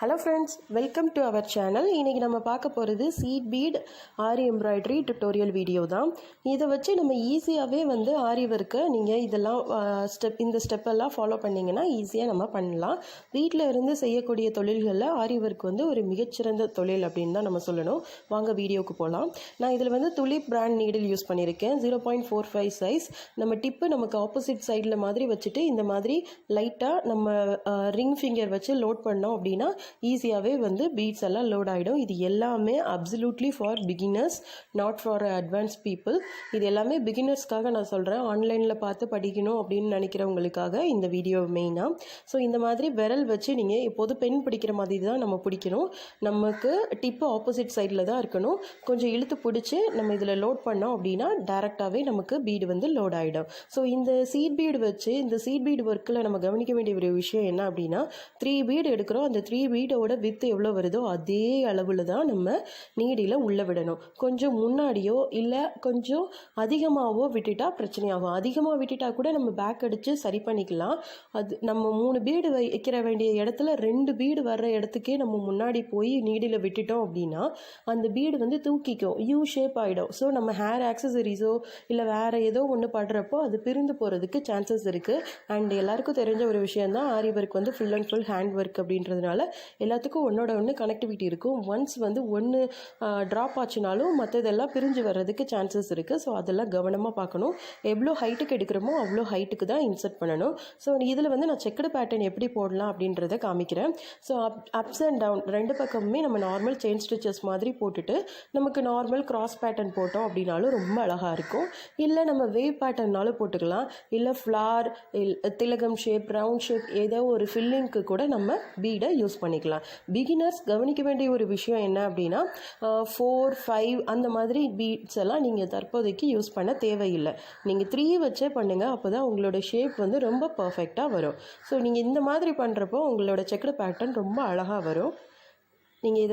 Hello friends, welcome to our channel. இன்னைக்கு நம்ம பார்க்க போகிறது சீட் பீட் ஆரி எம்ப்ராய்டரி டுட்டோரியல் வீடியோ தான். இதை வச்சு நம்ம ஈஸியாகவே ஆரி ஒர்க்கை நீங்கள் இதெல்லாம் இந்த ஸ்டெப்பெல்லாம் ஃபாலோ பண்ணிங்கன்னா ஈஸியாக நம்ம பண்ணலாம். வீட்டில் இருந்து செய்யக்கூடிய தொழில்களில் ஆரி ஒர்க் ஒரு மிகச்சிறந்த தொழில் அப்படின்னு தான் நம்ம சொல்லணும். வாங்க வீடியோவுக்கு போகலாம். நான் இதில் துலிப் பிராண்ட் நீடில் யூஸ் பண்ணியிருக்கேன். 0.45 சைஸ். நம்ம டிப்பு நமக்கு ஆப்போசிட் சைடில் மாதிரி வச்சுட்டு இந்த மாதிரி லைட்டாக நம்ம ரிங் ஃபிங்கர் வச்சு லோட் பண்ணோம் அப்படின்னா ஈஸியாகவே பீட்ஸ் எல்லாம் லோட் ஆகிடும். இது எல்லாமே absolutely for beginners, not for advance people. இது எல்லாமே பிகினர்ஸ்க்காக நான் சொல்கிறேன். ஆன்லைனில் பார்த்து படிக்கணும் அப்படின்னு நினைக்கிறவங்களுக்காக இந்த வீடியோ மெயினாக. ஸோ இந்த மாதிரி விரல் வச்சு நீங்கள் எப்போது பென் பிடிக்கிற மாதிரி தான் நம்ம பிடிக்கணும். நமக்கு டிப்பு ஆப்போசிட் சைடில் தான் இருக்கணும். கொஞ்சம் இழுத்து பிடிச்சி நம்ம இதில் லோட் பண்ணோம் அப்படின்னா டேரெக்டாகவே நமக்கு பீடு லோட் ஆகிடும். ஸோ இந்த சீட் பீடு வச்சு இந்த சீட் பீடு ஒர்க்கில் நம்ம கவனிக்க வேண்டிய ஒரு விஷயம் என்ன அப்படின்னா 3 பீடு எடுக்கிறோம். அந்த 3 பீடோட வித்து எவ்வளோ வருதோ அதே அளவில் தான் நம்ம நீடியில் உள்ளே விடணும். கொஞ்சம் முன்னாடியோ இல்லை கொஞ்சம் அதிகமாகவோ விட்டுட்டா பிரச்சனையாகும். அதிகமாக விட்டுட்டா கூட நம்ம பேக் அடித்து சரி பண்ணிக்கலாம். அது நம்ம 3 பீடு வைக்கிற வேண்டிய இடத்துல 2 பீடு வர்ற இடத்துக்கே நம்ம முன்னாடி போய் நீடியில் விட்டுட்டோம் அப்படின்னா அந்த பீடு தூக்கிக்கும், யூ ஷேப் ஆகிடும். ஸோ நம்ம ஹேர் ஆக்சசரிஸோ இல்லை வேறு ஏதோ ஒன்று படுறப்போ அது பிரிந்து போகிறதுக்கு சான்சஸ் இருக்குது. அண்ட் எல்லாருக்கும் தெரிஞ்ச ஒரு விஷயம் தான் aari work full and full hand work அப்படின்றதுனால எல்லாத்துக்கும் ஒன்னோட ஒன்று கனெக்டிவிட்டி இருக்கும். ஒன்ஸ் ஒன்று ட்ராப் ஆச்சுனாலும் மற்றதெல்லாம் பிரிஞ்சு வர்றதுக்கு சான்சஸ் இருக்குது. ஸோ அதெல்லாம் கவனமாக பார்க்கணும். எவ்வளோ ஹைட்டுக்கு எடுக்கிறோமோ அவ்வளோ ஹைட்டுக்கு தான் இன்சர்ட் பண்ணணும். ஸோ இதில் நான் செக்குடு பேட்டர்ன் எப்படி போடலாம் அப்படின்றத காமிக்கிறேன். ஸோ அப்ஸ் அண்ட் டவுன் 2 பக்கமுமே நம்ம நார்மல் செயின் ஸ்டிச்சஸ் மாதிரி போட்டுட்டு நமக்கு நார்மல் கிராஸ் பேட்டர்ன் போட்டோம் அப்படின்னாலும் ரொம்ப அழகாக இருக்கும். இல்லை நம்ம வேவ் பேட்டர்னாலும் போட்டுக்கலாம். இல்லை ஃப்ளார், திலகம் ஷேப், ரவுண்ட் ஷேப் ஏதோ ஒரு ஃபில்லிங்க்கு கூட நம்ம பீடை யூஸ் பண்ணிக்கலாம். பிகினர்ஸ் கவனிக்க வேண்டிய ஒரு விஷயம் என்ன அப்படின்னா 4, 5 அந்த மாதிரி பீட்ஸ் எல்லாம் நீங்கள் தற்போதைக்கு யூஸ் பண்ண தேவையில்லை. நீங்கள் 3 வச்சே பண்ணுங்கள். அப்போ தான் உங்களோட ஷேப் ரொம்ப பர்ஃபெக்டாக வரும். ஸோ நீங்கள் இந்த மாதிரி பண்ணுறப்போ உங்களோட செக்குடு பேட்டர்ன் ரொம்ப அழகாக வரும். நீங்கள்